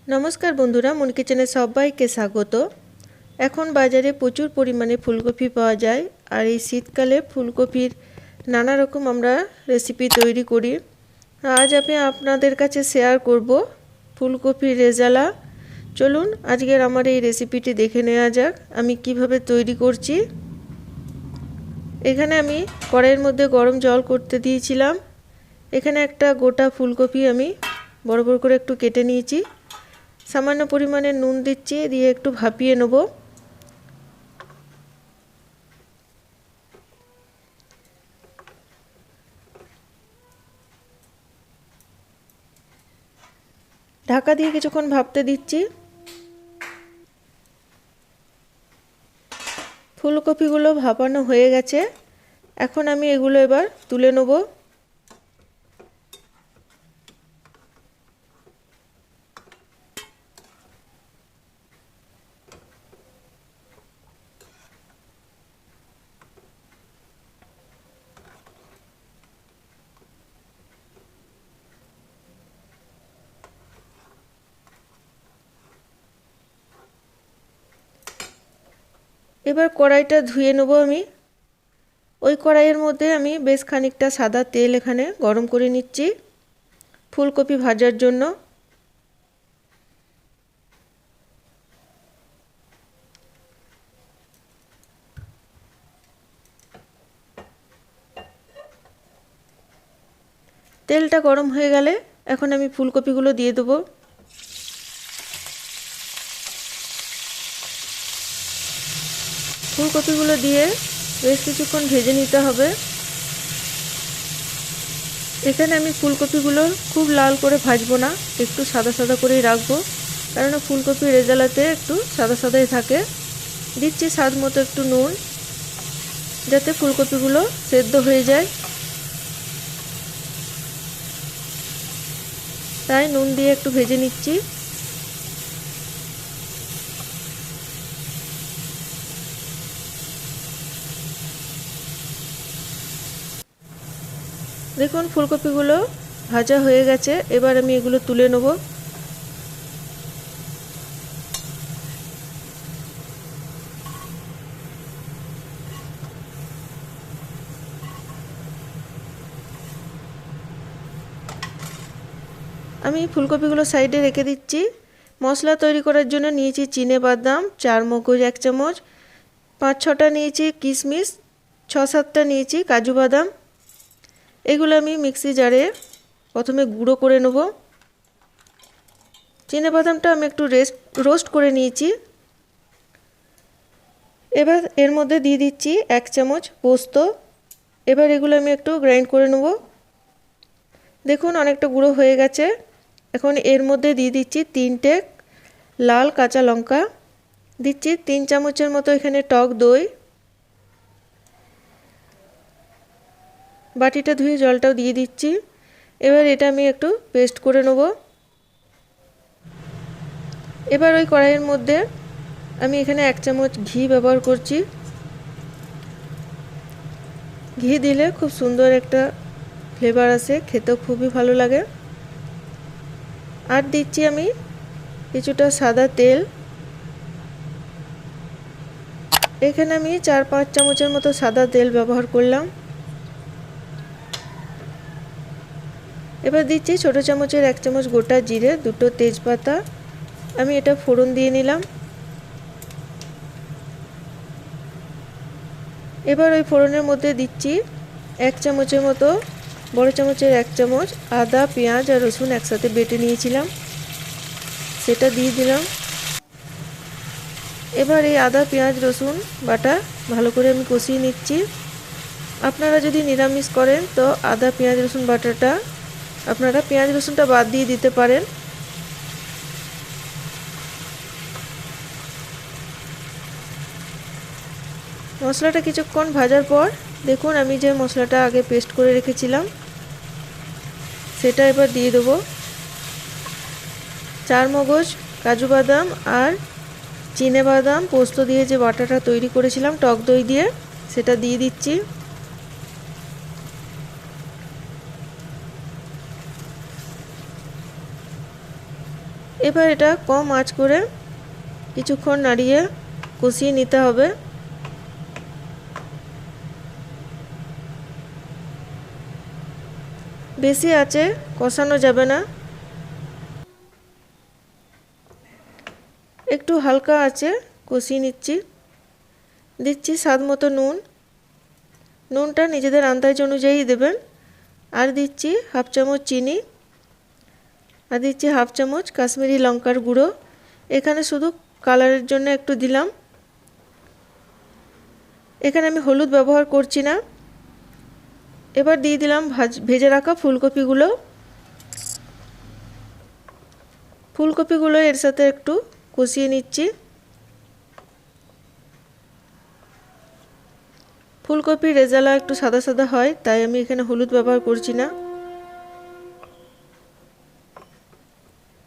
नमस्कार बंधुरा मन किचेने सबाइके स्वागत। एखन बाजारे प्रचुर परिमाणे फुलकपि पाওয়া যায় और এই শীতকালে ফুলকপির নানা রকম আমরা রেসিপি তৈরি করি। আজ আমি আপনাদের কাছে শেয়ার করব ফুলকপির রেজালা। চলুন আজকের আমার এই রেসিপিটি দেখে নেওয়া যাক আমি কিভাবে তৈরি করছি। এখানে আমি কড়াইয়ের মধ্যে গরম জল করতে দিয়েছিলাম। এখানে একটা গোটা ফুলকপি আমি বড় বড় করে একটু কেটে নিয়েছি। सामान्य परिमाणे नुन दिচ্ছি, দিয়ে একটু ভাপিয়ে নেব। ঢাকা দিয়ে কিছুক্ষণ ভাপতে দিচ্ছি। ফুলকপিগুলো ভাপানো হয়ে গেছে, এখন আমি এগুলো এবার তুলে নেব। এবার কড়াইটা ধুয়ে নেব আমি। ওই কড়াইয়ের মধ্যে আমি বেশ খানিকটা সাদা তেল এখানে গরম করে নিচ্ছি ফুলকপি ভাজার জন্য। তেলটা গরম হয়ে গেলে এখন আমি ফুলকপিগুলো দিয়ে দেব। ফুলকপিগুলো দিয়ে বেশ কিছুক্ষণ ভেজে নিতে হবে। এখানে আমি ফুলকপিগুলো খুব লাল করে ভাজবো না, একটু সাদা সাদা করেই রাখবো, কারণ ফুলকপির রেজালাতে একটু সাদা সাদাই থাকে। দিচ্ছি স্বাদ মতো একটু নুন, যাতে ফুলকপিগুলো সেদ্ধ হয়ে যায়, তাই নুন দিয়ে একটু ভেজে নিচ্ছি। দেখুন ফুলকপিগুলো ভাজা হয়ে গেছে, এবার আমি এগুলো তুলে নেব। আমি ফুলকপিগুলো সাইডে রেখে দিচ্ছি। মশলা তৈরি করার জন্য নিয়েছি চিনে বাদাম 4 মগজ 1 চামচ, 5-6টা নিয়েছি কিশমিশ, 6-7টা নিয়েছি কাজু বাদাম। এগুলো আমি মিক্সি জারে প্রথমে গুঁড়ো করে নেব। চিনে বাদামটা আমি একটু রোস্ট করে নিয়েছি। এবার এর মধ্যে দিয়ে দিচ্ছি 1 চামচ পোস্ত। এবার এগুলো আমি একটু গ্রাইন্ড করে নেব। দেখুন অনেকটা গুঁড়ো হয়ে গেছে। এখন এর মধ্যে দিয়ে দিচ্ছি 3টে লাল কাঁচা লঙ্কা, দিচ্ছি 3 চামচের মতো এখানে টক দই। বাটিটা ধুয়ে জলটাও দিয়ে দিচ্ছি। এবার এটা আমি একটু পেস্ট করে নেব। এবার ওই কড়াইয়ের মধ্যে আমি এখানে 1 চামচ ঘি ব্যবহার করছি। ঘি দিলে খুব সুন্দর একটা ফ্লেভার আসে, খেতেও খুবই ভালো লাগে। আর দিচ্ছি আমি কিছুটা সাদা তেল। এখানে আমি 4-5 চামচের মতো সাদা তেল ব্যবহার করলাম। এবার দিচ্ছি ছোটো চামচের 1 চামচ গোটা জিরে, 2টো তেজপাতা। আমি এটা ফোড়ন দিয়ে নিলাম। এবার ওই ফোড়নের মধ্যে দিচ্ছি 1 চামচের মতো, বড় চামচের 1 চামচ আদা, পেঁয়াজ আর রসুন একসাথে বেটে নিয়েছিলাম, সেটা দিয়ে দিলাম। এবার এই আদা পেঁয়াজ রসুন বাটা ভালো করে আমি কষিয়ে নিচ্ছি। আপনারা যদি নিরামিষ করেন তো আদা পেঁয়াজ রসুন বাটাটা আপনারা পেঁয়াজ রসুনটা বাদ দিয়ে দিতে পারেন। মশলাটা কিছুক্ষণ ভাজার পর দেখুন আমি যে মশলাটা আগে পেস্ট করে রেখেছিলাম সেটা এবার দিয়ে দেবো। 4 মগজ কাজু বাদাম আর চিনে বাদাম পোস্ত দিয়ে যে বাটাটা তৈরি করেছিলাম টক দই দিয়ে, সেটা দিয়ে দিচ্ছি। এবার এটা কম আঁচ করে কিছুক্ষণ নাড়িয়ে কষিয়ে নিতে হবে। বেশি আঁচে কষানো যাবে না, একটু হালকা আঁচে কষিয়ে নিচ্ছি। দিচ্ছি স্বাদ মতো নুন, নুনটা নিজেদের আন্দাজ অনুযায়ী দেবেন। আর দিচ্ছি হাফ চামচ চিনি, আর দিচ্ছি হাফ চামচ কাশ্মীরি লঙ্কার গুঁড়ো। এখানে শুধু কালারের জন্য একটু দিলাম, এখানে আমি হলুদ ব্যবহার করছি না। এবার দিয়ে দিলাম ভেজে রাখা ফুলকপিগুলো। ফুলকপিগুলো এর সাথে একটু কষিয়ে নিচ্ছি। ফুলকপির রেজালা একটু সাদা সাদা হয়, তাই আমি এখানে হলুদ ব্যবহার করছি না।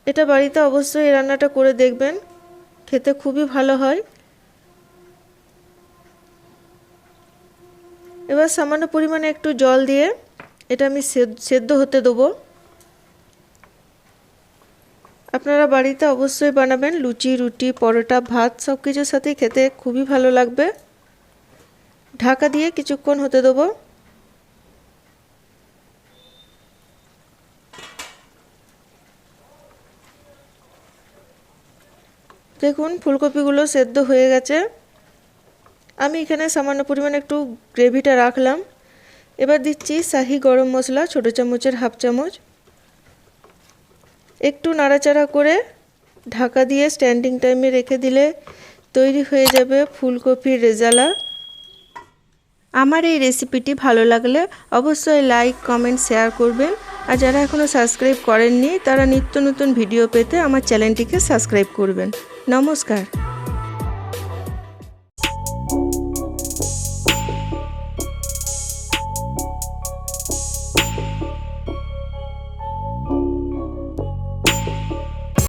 এটা বাড়িতে অবশ্যই এই রান্নাটা করে দেখবেন, খেতে খুবই ভালো হয়। এবার সামান্য পরিমাণে একটু জল দিয়ে এটা আমি সেদ্ধ হতে দেবো। আপনারা বাড়িতে অবশ্যই বানাবেন, লুচি, রুটি, পরোটা, ভাত সব কিছুর সাথে খেতে খুবই ভালো লাগবে। ঢাকা দিয়ে কিছুক্ষণ হতে দেবো। দেখুন ফুলকপিগুলো সেদ্ধ হয়ে গেছে। আমি এখানে সামান্য পরিমাণে একটু গ্রেভিটা রাখলাম। এবার দিচ্ছি শাহি গরম মশলা, ছোটো চামচের হাফ চামচ। একটু নাড়াচাড়া করে ঢাকা দিয়ে স্ট্যান্ডিং টাইমে রেখে দিলে তৈরি হয়ে যাবে ফুলকপির রেজালা। আমার এই রেসিপিটি ভালো লাগলে অবশ্যই লাইক, কমেন্ট, শেয়ার করবেন। আর যারা এখনও সাবস্ক্রাইব করেননি তারা নিত্য নতুন ভিডিও পেতে আমার চ্যানেলটিকে সাবস্ক্রাইব করবেন। নমস্কার।